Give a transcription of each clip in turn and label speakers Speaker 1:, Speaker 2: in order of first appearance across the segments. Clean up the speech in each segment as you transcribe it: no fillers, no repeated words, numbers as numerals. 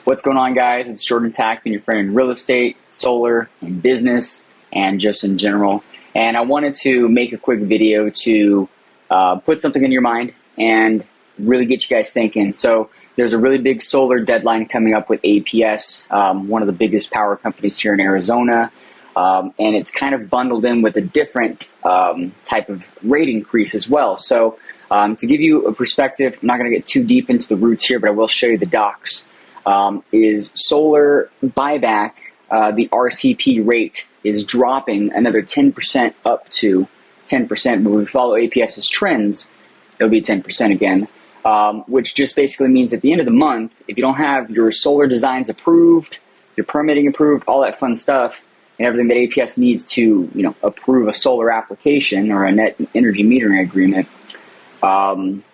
Speaker 1: What's going on, guys? It's Jordan Tackman, your friend in real estate, solar, and business, and just in general. And I wanted to make a quick video to put something in your mind and really get you guys thinking. So there's a really big solar deadline coming up with APS, one of the biggest power companies here in Arizona. And it's kind of bundled in with a different type of rate increase as well. So to give you a perspective, I'm not going to get too deep into the roots here, but I will show you the docs. Is solar buyback, the RCP rate is dropping another 10% up to 10%, but if we follow APS's trends, it'll be 10% again, which just basically means at the end of the month, if you don't have your solar designs approved, your permitting approved, all that fun stuff, and everything that APS needs to, approve a solar application or a net energy metering agreement,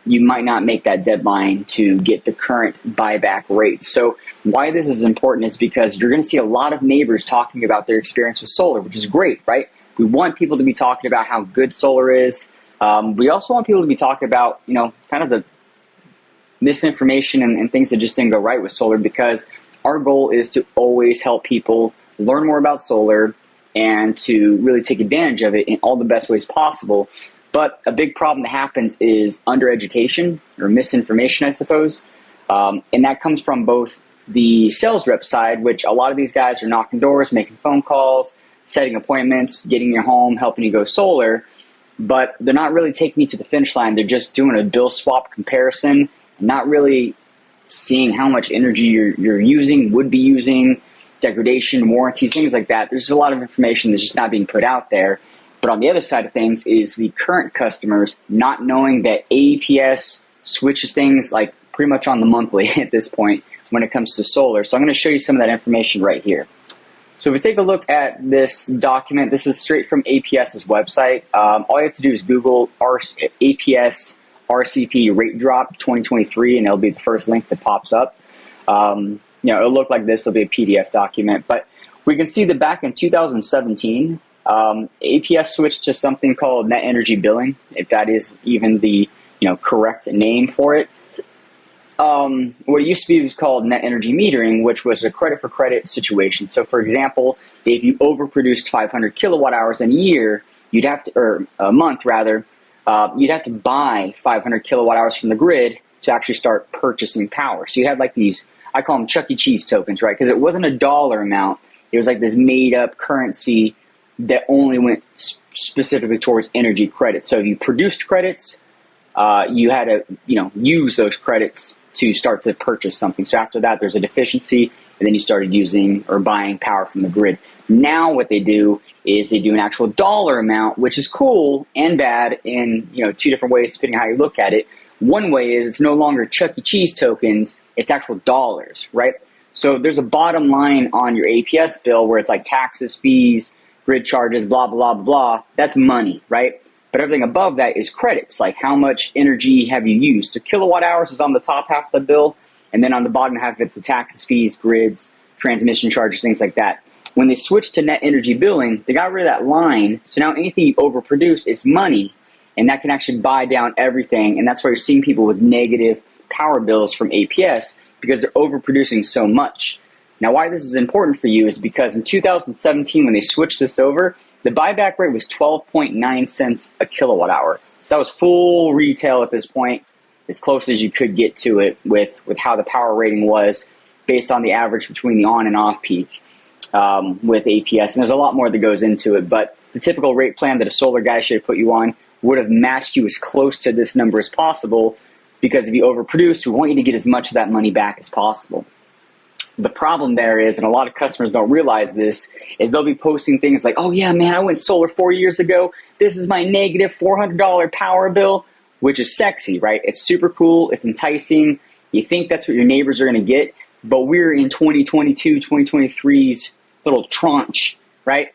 Speaker 1: you might not make that deadline to get the current buyback rates. So why this is important is because you're going to see a lot of neighbors talking about their experience with solar, which is great, right? We want people to be talking about how good solar is. We also want people to be talking about, kind of the misinformation and things that just didn't go right with solar, because our goal is to always help people learn more about solar and to really take advantage of it in all the best ways possible. But a big problem that happens is undereducation or misinformation, I suppose. And that comes from both the sales rep side, which a lot of these guys are knocking doors, making phone calls, setting appointments, getting your home, helping you go solar. But they're not really taking you to the finish line. They're just doing a bill swap comparison, not really seeing how much energy you're using, would be using, degradation, warranties, things like that. There's a lot of information that's just not being put out there. But on the other side of things is the current customers not knowing that APS switches things like pretty much on the monthly at this point when it comes to solar. So I'm going to show you some of that information right here. So if we take a look at this document, this is straight from APS's website. All you have to do is Google APS RCP rate drop 2023, and it'll be the first link that pops up. It'll look like this. It'll be a PDF document. But we can see that back in 2017, APS switched to something called net energy billing, if that is even the correct name for it. What it used to be was called net energy metering, which was a credit for credit situation. So for example, if you overproduced 500 kilowatt hours in a year, you'd have to, or a month rather, you'd have to buy 500 kilowatt hours from the grid to actually start purchasing power. So you had like these, I call them Chuck E. Cheese tokens, right? Because it wasn't a dollar amount. It was like this made up currency that only went specifically towards energy credits. So if you produced credits, you had to, use those credits to start to purchase something. So after that, there's a deficiency, and then you started using or buying power from the grid. Now what they do is they do an actual dollar amount, which is cool and bad in, two different ways depending on how you look at it. One way is it's no longer Chuck E. Cheese tokens, it's actual dollars, right? So there's a bottom line on your APS bill where it's like taxes, fees, grid charges, blah, blah, blah, blah. That's money, right? But everything above that is credits, like how much energy have you used. So kilowatt hours is on the top half of the bill, and then on the bottom half it's the taxes, fees, grids, transmission charges, things like that. When they switched to net energy billing, they got rid of that line, so now anything you overproduce is money, and that can actually buy down everything, and that's why you're seeing people with negative power bills from APS, because they're overproducing so much. Now, why this is important for you is because in 2017, when they switched this over, the buyback rate was 12.9 cents a kilowatt hour. So that was full retail at this point, as close as you could get to it with how the power rating was based on the average between the on and off peak with APS. And there's a lot more that goes into it, but the typical rate plan that a solar guy should have put you on would have matched you as close to this number as possible, because if you overproduce, we want you to get as much of that money back as possible. The problem there is, and a lot of customers don't realize this, is they'll be posting things like, oh yeah, man, I went solar 4 years ago. This is my negative $400 power bill, which is sexy, right? It's super cool. It's enticing. You think that's what your neighbors are going to get, but we're in 2022, 2023's little tranche, right?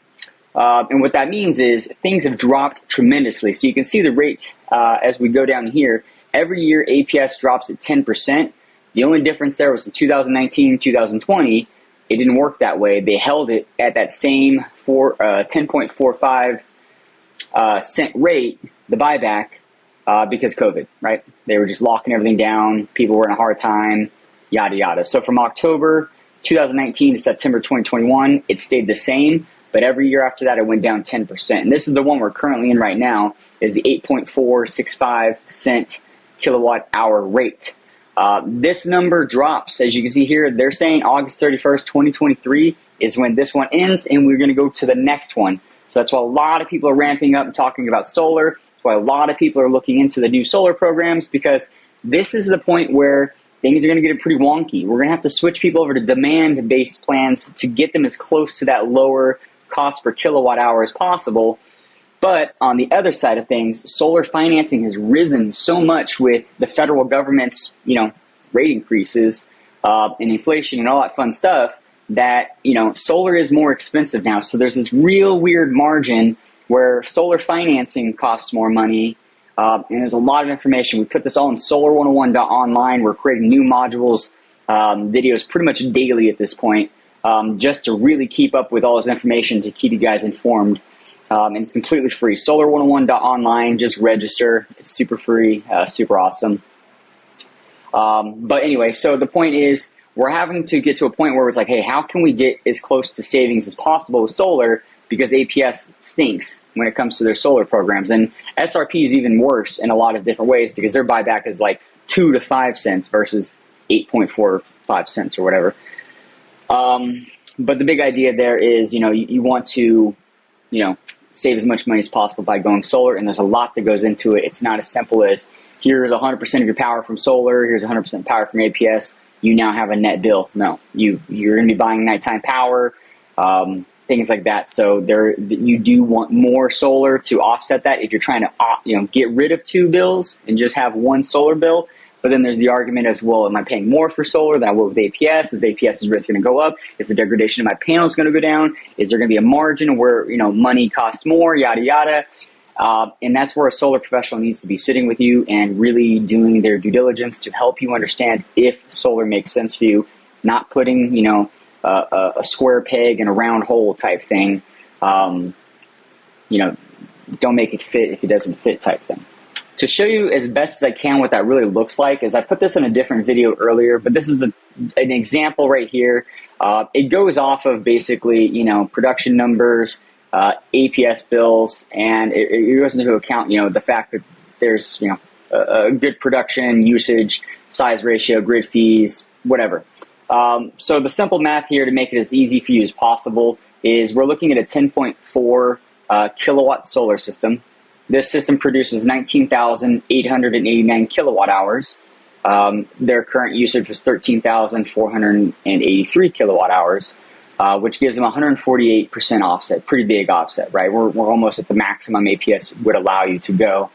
Speaker 1: And what that means is things have dropped tremendously. So you can see the rate as we go down here. Every year, APS drops at 10%. The only difference there was in 2019, 2020, it didn't work that way. They held it at that same 10.45 cent rate, the buyback, because COVID, right? They were just locking everything down. People were in a hard time. yada, yada. So from October 2019 to September 2021, it stayed the same, but every year after that, it went down 10%. And this is the one we're currently in right now, is the 8.465 cent kilowatt hour rate. This number drops. As you can see here, they're saying August 31st, 2023 is when this one ends, and we're going to go to the next one. So that's why a lot of people are ramping up and talking about solar. That's why a lot of people are looking into the new solar programs, because this is the point where things are going to get pretty wonky. We're going to have to switch people over to demand-based plans to get them as close to that lower cost per kilowatt hour as possible. But on the other side of things, solar financing has risen so much with the federal government's, rate increases and inflation and all that fun stuff that, solar is more expensive now. So there's this real weird margin where solar financing costs more money. And there's a lot of information. We put this all in solar101.online. We're creating new modules, videos pretty much daily at this point, just to really keep up with all this information to keep you guys informed. And it's completely free. Solar101.online. Just register. It's super free, super awesome. But anyway, so the point is, we're having to get to a point where it's like, hey, how can we get as close to savings as possible with solar? Because APS stinks when it comes to their solar programs. And SRP is even worse in a lot of different ways, because their buyback is like 2 to 5 cents versus 8.45 cents or whatever. But the big idea there is, you want to, save as much money as possible by going solar. And there's a lot that goes into it. It's not as simple as here's 100% of your power from solar. Here's 100% power from APS. You now have a net bill. No, you're going to be buying nighttime power, things like that. So you do want more solar to offset that. If you're trying to, get rid of 2 bills and just have 1 solar bill. But then there's the argument as, well, am I paying more for solar than I will with APS? Is APS's risk going to go up? Is the degradation of my panels going to go down? Is there going to be a margin where, money costs more, yada, yada? And that's where a solar professional needs to be sitting with you and really doing their due diligence to help you understand if solar makes sense for you, not putting, a square peg in a round hole type thing. Don't make it fit if it doesn't fit type thing. To show you as best as I can what that really looks like is I put this in a different video earlier, but this is an example right here. It goes off of basically, production numbers, APS bills, and it goes into account, the fact that there's, a good production, usage, size ratio, grid fees, whatever. So the simple math here to make it as easy for you as possible is we're looking at a 10.4 kilowatt solar system. This system produces 19,889 kilowatt hours. Their current usage was 13,483 kilowatt hours, which gives them 148% offset. Pretty big offset, right? We're almost at the maximum APS would allow you to go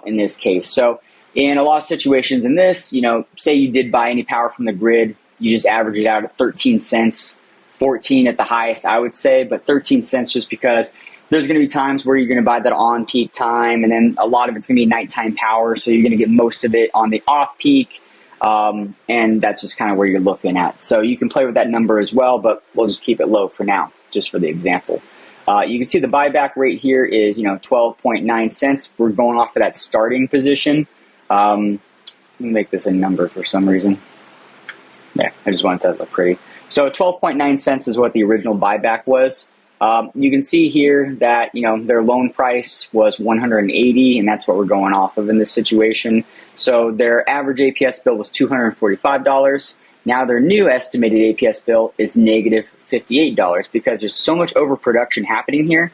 Speaker 1: in this case. So in a lot of situations in this, say you did buy any power from the grid, you just average it out at 13 cents, 14 at the highest, I would say, but 13 cents just because there's going to be times where you're going to buy that on peak time, and then a lot of it's going to be nighttime power, so you're going to get most of it on the off peak, and that's just kind of where you're looking at. So you can play with that number as well, but we'll just keep it low for now, just for the example. You can see the buyback rate here is 12.9 cents. We're going off of that starting position. Let me make this a number for some reason. Yeah, I just wanted to look pretty. So 12.9 cents is what the original buyback was. You can see here that, their loan price was 180, and that's what we're going off of in this situation. So their average APS bill was $245. Now their new estimated APS bill is negative $58 because there's so much overproduction happening here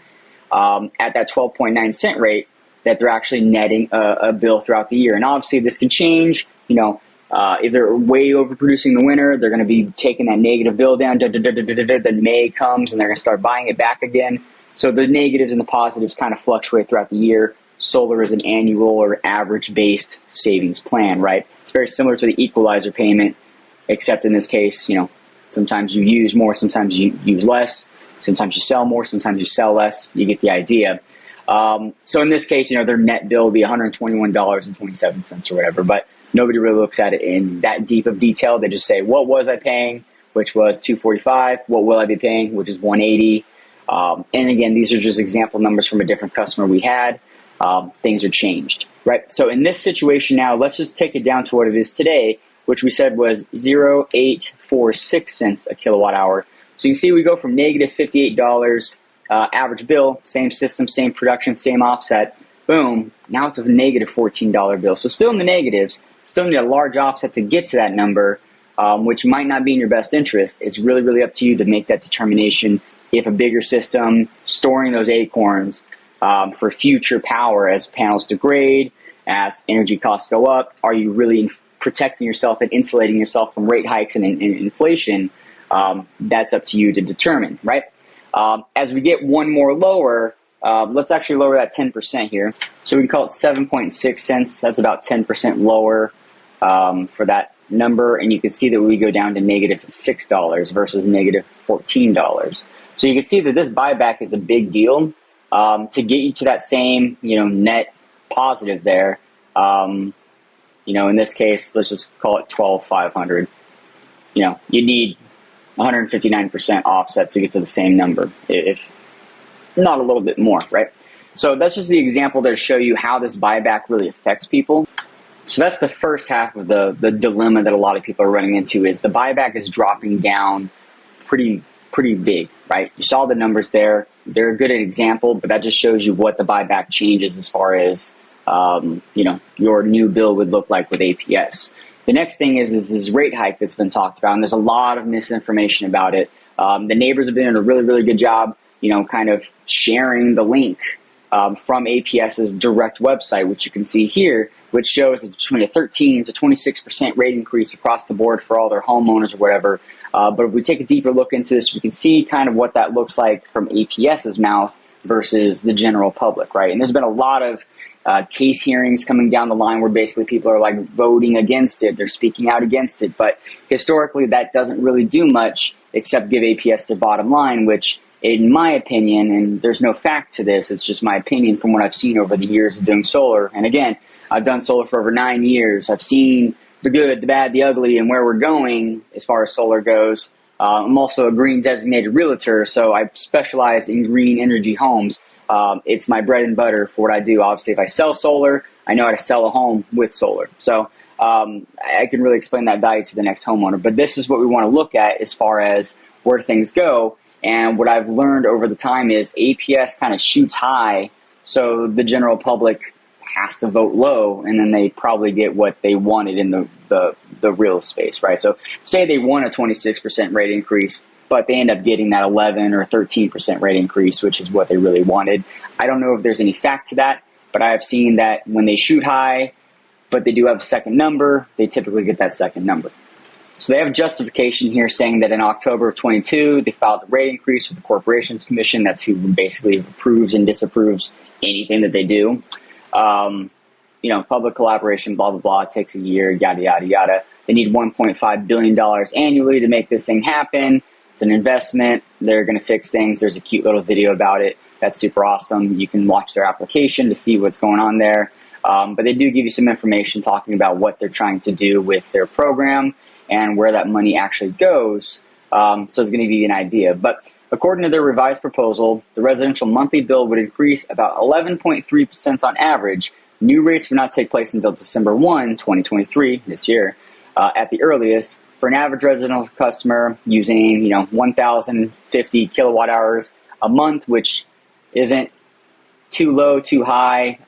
Speaker 1: at that 12.9 cent rate that they're actually netting a bill throughout the year. And obviously this can change, if they're way overproducing in the winter, they're going to be taking that negative bill down. Then May comes and they're going to start buying it back again. So the negatives and the positives kind of fluctuate throughout the year. Solar is an annual or average-based savings plan, right? It's very similar to the equalizer payment, except in this case, sometimes you use more, sometimes you use less, sometimes you sell more, sometimes you sell less. You get the idea. So in this case, their net bill will be $121.27 or whatever, but nobody really looks at it in that deep of detail. They just say, what was I paying, which was $245. What will I be paying, which is $180. And again, these are just example numbers from a different customer we had. Things are changed, right? So in this situation now, let's just take it down to what it is today. which we said was 0.0846 cents a kilowatt hour. So you can see we go from negative $58 average bill, same system, same production, same offset. Boom, now it's a negative $14 bill. So still in the negatives, still need a large offset to get to that number, which might not be in your best interest. It's really, really up to you to make that determination. If a bigger system, storing those acorns for future power as panels degrade, as energy costs go up, are you really protecting yourself and insulating yourself from rate hikes and inflation? That's up to you to determine, right? As we get one more lower, let's actually lower that 10% here. So we can call it 7.6 cents. That's about 10% lower for that number. And you can see that we go down to negative $6 versus negative $14. So you can see that this buyback is a big deal to get you to that same, net positive there. In this case, let's just call it 12,500. You need 159% offset to get to the same number, if not a little bit more, right? So that's just the example to show you how this buyback really affects people. So that's the first half of the dilemma that a lot of people are running into, is the buyback is dropping down pretty big, right? You saw the numbers there. They're a good example, but that just shows you what the buyback changes as far as, your new bill would look like with APS. The next thing is this rate hike that's been talked about, and there's a lot of misinformation about it. The neighbors have been doing a really, really good job, kind of sharing the link from APS's direct website, which you can see here, which shows it's between a 13 to 26% rate increase across the board for all their homeowners or whatever. But if we take a deeper look into this, we can see kind of what that looks like from APS's mouth versus the general public, right? And there's been a lot of case hearings coming down the line where basically people are like voting against it. They're speaking out against it. But historically, that doesn't really do much except give APS their bottom line, which in my opinion, and there's no fact to this, it's just my opinion from what I've seen over the years of doing solar. And again, I've done solar for over 9 years. I've seen the good, the bad, the ugly, and where we're going as far as solar goes. I'm also a green designated realtor, so I specialize in green energy homes. It's my bread and butter for what I do. Obviously, if I sell solar, I know how to sell a home with solar. So I can really explain that value to the next homeowner. But this is what we want to look at as far as where things go. And what I've learned over the time is APS kind of shoots high, so the general public has to vote low, and then they probably get what they wanted in the real space, right? So say they want a 26% rate increase, but they end up getting that 11 or 13% rate increase, which is what they really wanted. I don't know if there's any fact to that, but I have seen that when they shoot high, but they do have a second number, they typically get that second number. So they have justification here saying that in October of 22, they filed a rate increase with the Corporations Commission. That's who basically approves and disapproves anything that they do. Public collaboration, blah, blah, blah, it takes a year, yada, yada, yada. They need $1.5 billion annually to make this thing happen. It's an investment. They're going to fix things. There's a cute little video about it. That's super awesome. You can watch their application to see what's going on there. But they do give you some information talking about what they're trying to do with their program and where that money actually goes. So it's going to give you an idea. But according to their revised proposal, the residential monthly bill would increase about 11.3% on average. New rates would not take place until December 1, 2023, this year, at the earliest. For an average residential customer using, 1,050 kilowatt hours a month, which isn't too low, too high.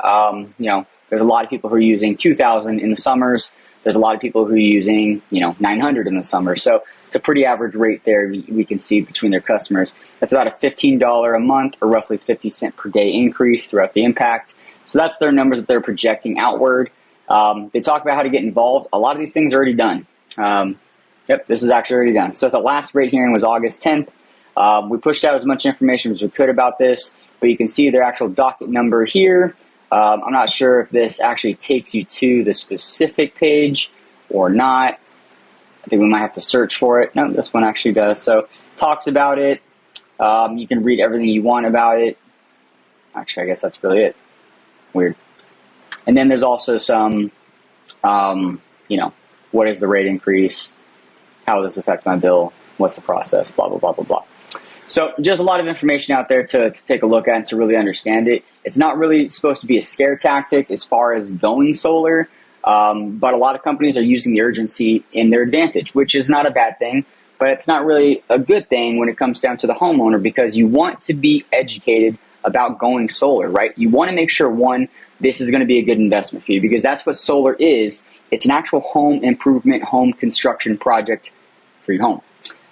Speaker 1: There's a lot of people who are using 2,000 in the summers. There's a lot of people who are using, 900 in the summer. So it's a pretty average rate there we can see between their customers. That's about a $15 a month or roughly 50 cent per day increase throughout the impact. So that's their numbers that they're projecting outward. They talk about how to get involved. A lot of these things are already done. This is actually already done. So the last rate hearing was August 10th. We pushed out as much information as we could about this, but you can see their actual docket number here. I'm not sure if this actually takes you to the specific page or not. I think we might have to search for it. No, this one actually does. So talks about it. You can read everything you want about it. Actually, I guess that's really it. Weird. And then there's also some, what is the rate increase? How will this affect my bill? What's the process? Blah, blah, blah, blah, blah. So just a lot of information out there to take a look at and to really understand it. It's not really supposed to be a scare tactic as far as going solar. But a lot of companies are using the urgency in their advantage, which is not a bad thing, but it's not really a good thing when it comes down to the homeowner, because you want to be educated about going solar, right? You want to make sure, one, this is going to be a good investment for you, because that's what solar is. It's an actual home improvement, home construction project for your home,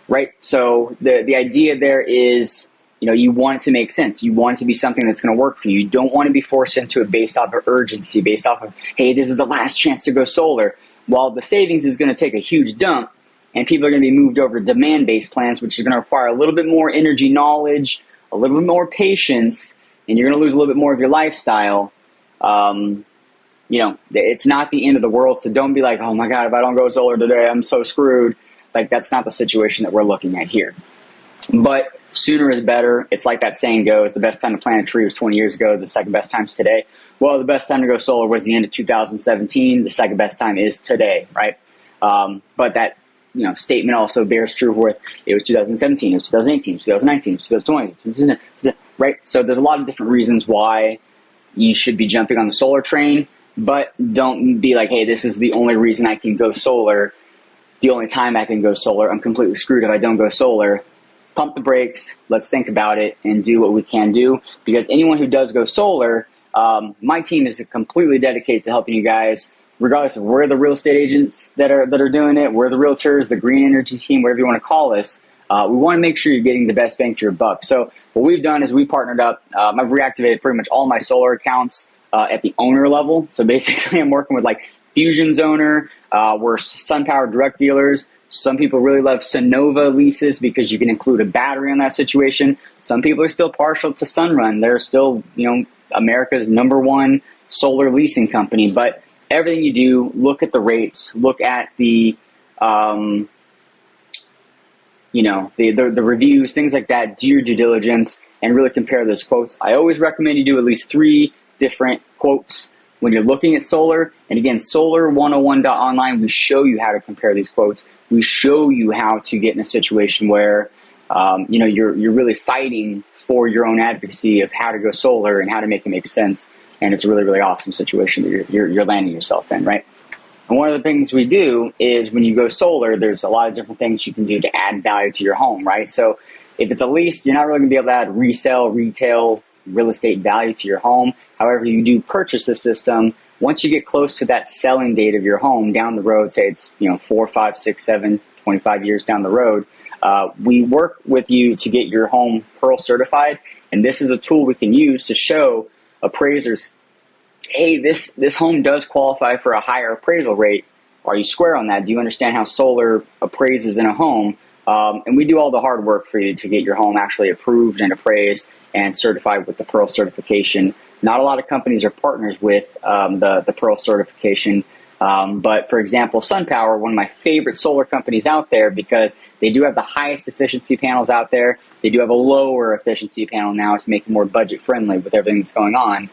Speaker 1: right? So the idea there is, you want it to make sense. You want it to be something that's going to work for you. You don't want to be forced into it based off of urgency, based off of, hey, this is the last chance to go solar. While the savings is going to take a huge dump, and people are going to be moved over to demand-based plans, which is going to require a little bit more energy knowledge, a little bit more patience, and you're going to lose a little bit more of your lifestyle. It's not the end of the world, so don't be like, oh my God, if I don't go solar today, I'm so screwed. Like, that's not the situation that we're looking at here. But sooner is better. It's like that saying goes, the best time to plant a tree was 20 years ago. The second best time is today. Well, the best time to go solar was the end of 2017. The second best time is today, right? But that statement also bears true with it was 2017, it was 2018, 2019, 2020, right? So there's a lot of different reasons why you should be jumping on the solar train, but don't be like, hey, this is the only reason I can go solar, the only time I can go solar. I'm completely screwed if I don't go solar. Pump the brakes, let's think about it and do what we can do, because anyone who does go solar, my team is completely dedicated to helping you guys, regardless of where the real estate agents that are doing it, where the realtors, the green energy team, whatever you want to call us. We want to make sure you're getting the best bang for your buck. So what we've done is we partnered up. I've reactivated pretty much all my solar accounts at the owner level. So basically I'm working with like Fusion's owner. We're SunPower direct dealers. Some people really love Sonova leases because you can include a battery on that situation. Some people are still partial to Sunrun. They're still, America's #1 solar leasing company. But everything you do, look at the rates, look at the the reviews, things like that. Do your due diligence and really compare those quotes. I always recommend you do at least 3 different quotes when you're looking at solar. And again, solar101.online, we show you how to compare these quotes. We show you how to get in a situation where you're really fighting for your own advocacy of how to go solar and how to make it make sense. And it's a really, really awesome situation that you're landing yourself in, right? And one of the things we do is when you go solar, there's a lot of different things you can do to add value to your home, right? So if it's a lease, you're not really going to be able to add resale, retail, real estate value to your home. However, you do purchase the system. Once you get close to that selling date of your home down the road, say it's 4, 5, 6, 7, 25 years down the road, we work with you to get your home Pearl certified. And this is a tool we can use to show appraisers, hey, this home does qualify for a higher appraisal rate. Are you square on that? Do you understand how solar appraises in a home? And we do all the hard work for you to get your home actually approved and appraised and certified with the Pearl certification. Not a lot of companies are partners with the Pearl certification. But for example, SunPower, one of my favorite solar companies out there, because they do have the highest efficiency panels out there. They do have a lower efficiency panel now to make it more budget friendly with everything that's going on.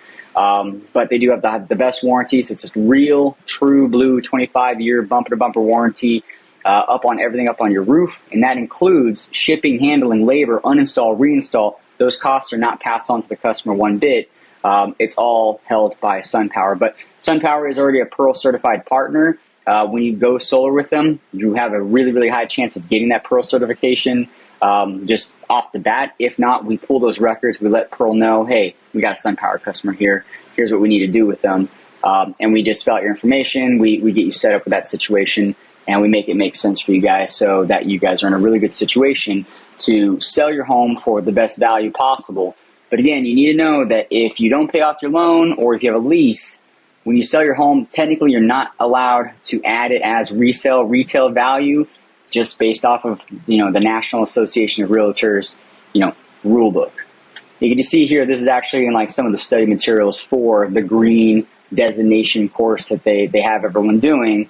Speaker 1: But they do have the best warranties. It's a real, true blue 25-year bumper-to-bumper warranty up on everything up on your roof. And that includes shipping, handling, labor, uninstall, reinstall. Those costs are not passed on to the customer one bit. It's all held by SunPower. But SunPower is already a Pearl certified partner. When you go solar with them, you have a really, really high chance of getting that Pearl certification just off the bat. If not, we pull those records. We let Pearl know, hey, we got a SunPower customer here. Here's what we need to do with them. And we just fill out your information. We get you set up with that situation, and we make it make sense for you guys so that you guys are in a really good situation to sell your home for the best value possible. But again, you need to know that if you don't pay off your loan or if you have a lease, when you sell your home, technically you're not allowed to add it as resale, retail value, just based off of the National Association of Realtors rule book. You can just see here, this is actually in like some of the study materials for the green designation course that they have everyone doing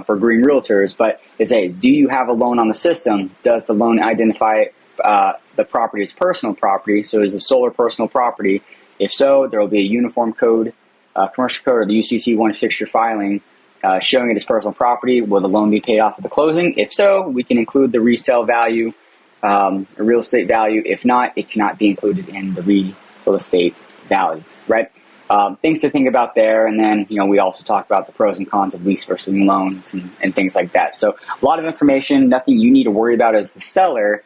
Speaker 1: for green realtors. But it says, do you have a loan on the system? Does the loan identify the property as personal property? So is the solar personal property? If so, there will be a uniform code, commercial code, or the UCC1 fixture filing showing it as personal property. Will the loan be paid off at the closing? If so, we can include the resale value, real estate value. If not, it cannot be included in the real estate value, right? things to think about there. And then, we also talk about the pros and cons of lease versus loans and things like that. So a lot of information, nothing you need to worry about as the seller.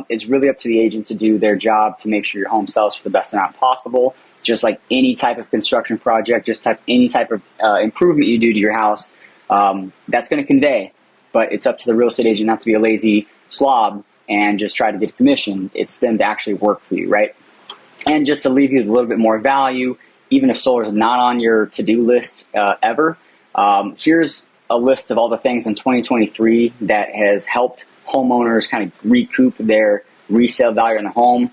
Speaker 1: It's really up to the agent to do their job to make sure your home sells for the best amount possible. Just like any type of construction project, any type of improvement you do to your house, that's going to convey. But it's up to the real estate agent not to be a lazy slob and just try to get a commission. It's them to actually work for you, right? And just to leave you with a little bit more value, even if solar is not on your to-do list ever, here's a list of all the things in 2023 that has helped homeowners kind of recoup their resale value in the home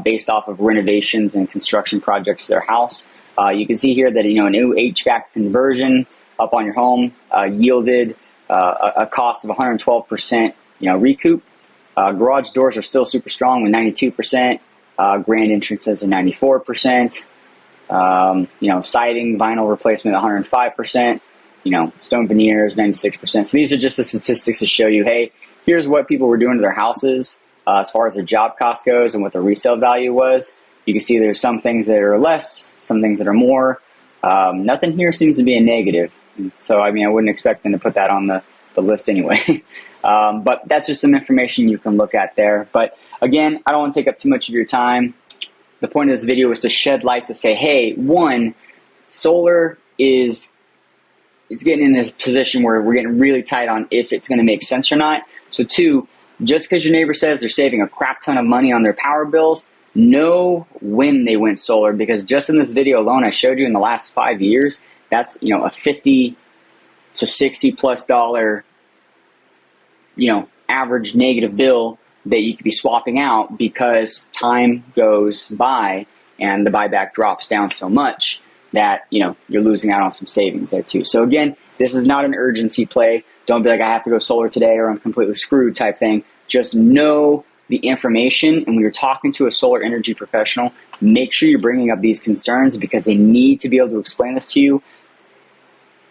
Speaker 1: based off of renovations and construction projects to their house. You can see here that a new HVAC conversion up on your home yielded a cost of 112% recoup. Garage doors are still super strong with 92%. Grand entrances at 94%. Siding, vinyl replacement 105%. Stone veneers 96%. So these are just the statistics to show you, hey, here's what people were doing to their houses as far as their job cost goes and what the resale value was. You can see there's some things that are less, some things that are more. Nothing here seems to be a negative. So, I wouldn't expect them to put that on the list anyway. But that's just some information you can look at there. But again, I don't want to take up too much of your time. The point of this video is to shed light to say, hey, one, solar it's getting in this position where we're getting really tight on if it's going to make sense or not. So two, just because your neighbor says they're saving a crap ton of money on their power bills, know when they went solar, because just in this video alone, I showed you in the last 5 years, that's, a $50 to $60+ average negative bill that you could be swapping out because time goes by and the buyback drops down so much that, you're losing out on some savings there too. So again, this is not an urgency play. Don't be like, I have to go solar today or I'm completely screwed type thing. Just know the information. And when you're talking to a solar energy professional, make sure you're bringing up these concerns because they need to be able to explain this to you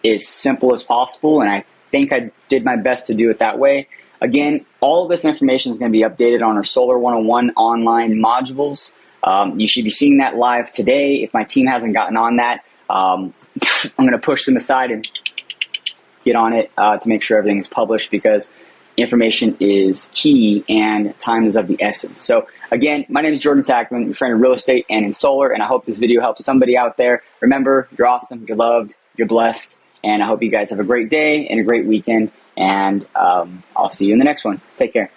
Speaker 1: as simple as possible. And I think I did my best to do it that way. Again, all of this information is going to be updated on our Solar 101 online modules. You should be seeing that live today. If my team hasn't gotten on that, I'm going to push them aside and get on it to make sure everything is published because information is key and time is of the essence. So again, my name is Jordan Tackman, your friend in real estate and in solar, and I hope this video helps somebody out there. Remember, you're awesome, you're loved, you're blessed, and I hope you guys have a great day and a great weekend, and I'll see you in the next one. Take care.